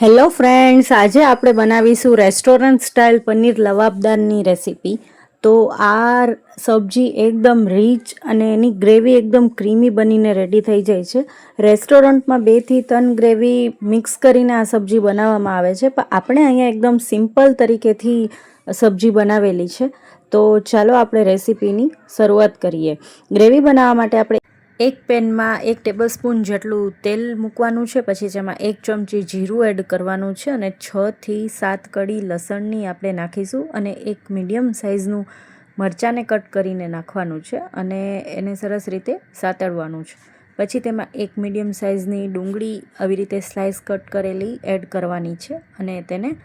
Hello friends, આજે આપણે બનાવીશું રેસ્ટોરન્ટ સ્ટાઇલ પનીર લવાબદારની રેસીપી। તો આ સબ્જી એકદમ રીચ અને એની ગ્રેવી એકદમ ક્રીમી બનીને રેડી થઈ જાય છે। રેસ્ટોરન્ટમાં 2 થી 3 ગ્રેવી મિક્સ કરીને આ સબ્જી બનાવવામાં આવે છે, પણ આપણે અહીંયા એકદમ સિમ્પલ તરીકેથી સબ્જી બનાવેલી છે। તો ચાલો આપણે રેસીપીની શરૂઆત કરીએ। ગ્રેવી બનાવવા માટે આપણે એક પેનમાં 1 ટેબલસ્પૂન જેટલું તેલ મૂકવાનું છે, પછી જેમાં 1 ચમચી જીરું એડ કરવાનું છે અને 6 થી 7 કળી લસણની આપણે નાખીશું અને એક મીડિયમ સાઇઝનું મરચાંને કટ કરીને નાખવાનું છે અને એને સરસ રીતે સાતળવાનું છે। પછી તેમાં એક મીડિયમ સાઇઝની ડુંગળી આવી રીતે સ્લાઇસ કટ કરેલી એડ કરવાની છે અને તેને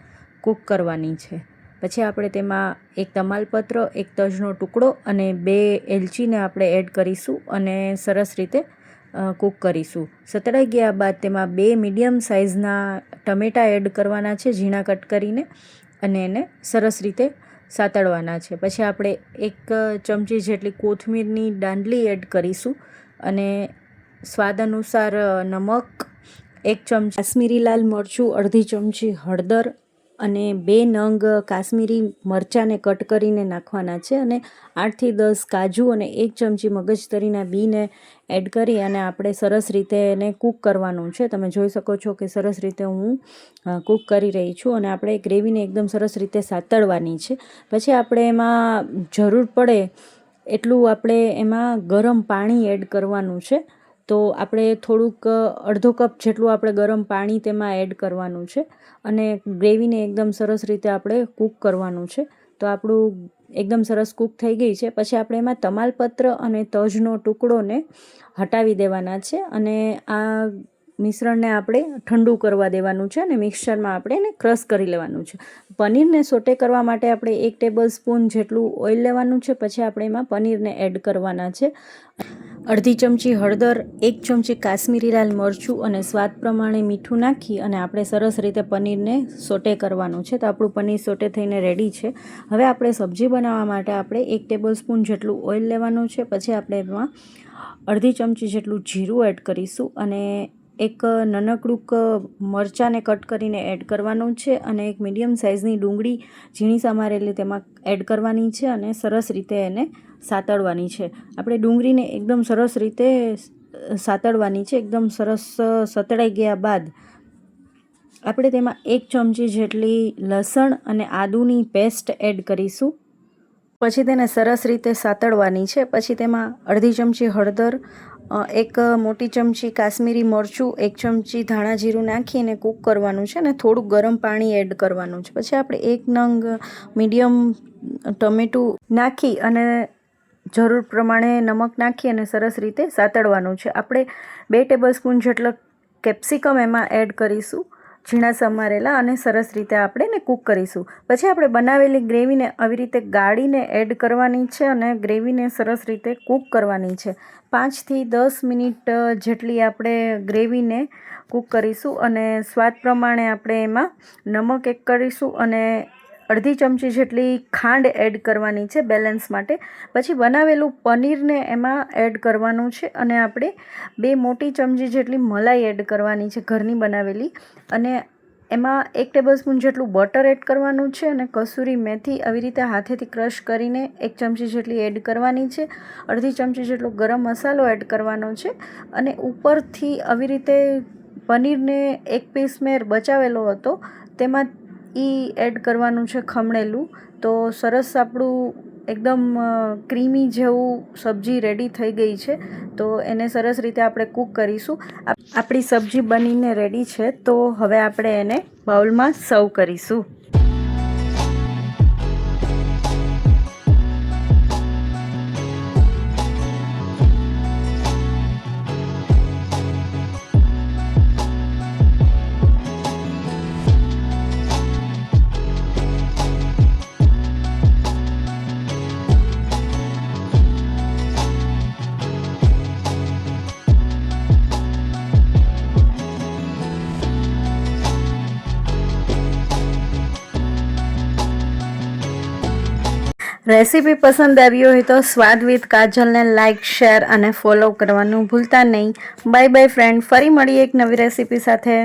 કૂક કરવાની છે। પછી આપણે તેમાં 1 તમાલપત્ર, 1 તજનો ટુકડો અને 2 એલચીને આપણે એડ કરીશું અને સરસ રીતે કૂક કરીશું। સતળાઈ ગયા બાદ તેમાં 2 મીડિયમ સાઇઝના ટમેટાં એડ કરવાના છે, ઝીણા કટ કરીને, અને એને સરસ રીતે સાતળવાના છે। પછી આપણે 1 ચમચી જેટલી કોથમીરની દાંડલી એડ કરીશું અને સ્વાદ અનુસાર નમક, 1 ચમચી કાશ્મીરી લાલ મરચું, અડધી ચમચી હળદર અને 2 નંગ કાશ્મીરી મરચાંને કટ કરીને નાખવાના છે અને 8 થી 10 કાજુ અને 1 ચમચી મગજતરીના બીને એડ કરી અને આપણે સરસ રીતે એને કૂક કરવાનું છે। તમે જોઈ શકો છો કે સરસ રીતે હું કૂક કરી રહી છું અને આપણે ગ્રેવીને એકદમ સરસ રીતે સાતળવાની છે। પછી આપણે એમાં જરૂર પડે એટલું આપણે એમાં ગરમ પાણી એડ કરવાનું છે। તો આપણે થોડુંક અડધો કપ જેટલું આપણે ગરમ પાણી તેમાં એડ કરવાનું છે અને ગ્રેવીને એકદમ સરસ રીતે આપણે કૂક કરવાનું છે। તો આપણું એકદમ સરસ કૂક થઈ ગઈ છે। પછી આપણે એમાં તમાલપત્ર અને તજનો ટુકડોને હટાવી દેવાના છે અને આ મિશ્રણને આપણે ઠંડુ કરવા દેવાનું છે અને મિક્સચરમાં આપણે એને ક્રશ કરી લેવાનું છે। પનીરને સોટે કરવા માટે આપણે 1 ટેબલસ્પૂન જેટલું ઓઇલ લેવાનું છે। પછી આપણે એમાં પનીરને એડ કરવાના છે। અડધી ચમચી હળદર, 1 ચમચી કાશ્મીરી લાલ મરચું અને સ્વાદ પ્રમાણે મીઠું નાખી અને આપણે સરસ રીતે પનીરને સોટે કરવાનું છે। તો આપણું પનીર સોટે થઈને રેડી છે। હવે આપણે સબ્જી બનાવવા માટે આપણે 1 ટેબલસ્પૂન જેટલું ઓઇલ લેવાનું છે। પછી આપણે એમાં અડધી ચમચી જેટલું જીરું એડ કરીશું અને એક નાનકડુંક મરચાંને કટ કરીને એડ કરવાનું છે અને એક મીડિયમ સાઇઝની ડુંગળી ઝીણી સમારેલી તેમાં એડ કરવાની છે અને સરસ રીતે એને સાતળવાની છે। આપણે ડુંગળીને એકદમ સરસ રીતે સાતળવાની છે। એકદમ સરસ સતળાઈ ગયા બાદ આપણે તેમાં 1 ચમચી જેટલી લસણ અને આદુની પેસ્ટ એડ કરીશું। પછી તેને સરસ રીતે સાતળવાની છે। પછી તેમાં અડધી ચમચી હળદર, 1 મોટી ચમચી કાશ્મીરી મરચું, 1 ચમચી ધાણા જીરું નાખીને કૂક કરવાનું છે અને થોડુંક ગરમ પાણી એડ કરવાનું છે। પછી આપણે 1 નંગ મીડિયમ ટમેટું નાખી અને જરૂર પ્રમાણે નમક નાખી અને સરસ રીતે સાતળવાનું છે। આપણે 2 ટેબલસ્પૂન જેટલો કેપ્સિકમ એમાં એડ કરીશું, ઝીણા સમારેલા, અને સરસ રીતે આપણે એને કૂક કરીશું। પછી આપણે બનાવેલી ગ્રેવીને આવી રીતે ગાળીને એડ કરવાની છે અને ગ્રેવીને સરસ રીતે કૂક કરવાની છે। 5 થી 10 મિનિટ જેટલી આપણે ગ્રેવીને કૂક કરીશું અને સ્વાદ પ્રમાણે આપણે એમાં નમક એડ કરીશું અને અડધી ચમચી જેટલી ખાંડ એડ કરવાની છે બેલેન્સ માટે। પછી બનાવેલું પનીરને એમાં એડ કરવાનું છે અને આપણે 2 મોટી ચમચી જેટલી મલાઈ એડ કરવાની છે ઘરની બનાવેલી, અને એમાં 1 ટેબલસ્પૂન જેટલું બટર એડ કરવાનું છે અને કસૂરી મેથી આવી રીતે હાથેથી ક્રશ કરીને 1 ચમચી જેટલી એડ કરવાની છે। અડધી ચમચી જેટલો ગરમ મસાલો એડ કરવાનો છે અને ઉપરથી આવી રીતે પનીરને 1 પીસ મેં બચાવેલો હતો તેમાં એડ કરવાનું છે ખમણેલું। તો સરસ આપણું એકદમ ક્રીમી જેવું સબ્જી રેડી થઈ ગઈ છે। તો એને સરસ રીતે આપણે કૂક કરીશું। આપણી સબ્જી બનીને રેડી છે। તો હવે આપણે એને બાઉલમાં સર્વ કરીશું। રેસીપી પસંદ આવી હોય તો સ્વાદ વિથ કાજલને લાઇક, શેર અને ફોલો કરવાનું ભૂલતા નહીં। બાય બાય ફ્રેન્ડ, ફરી મળીએ એક નવી રેસીપી સાથે।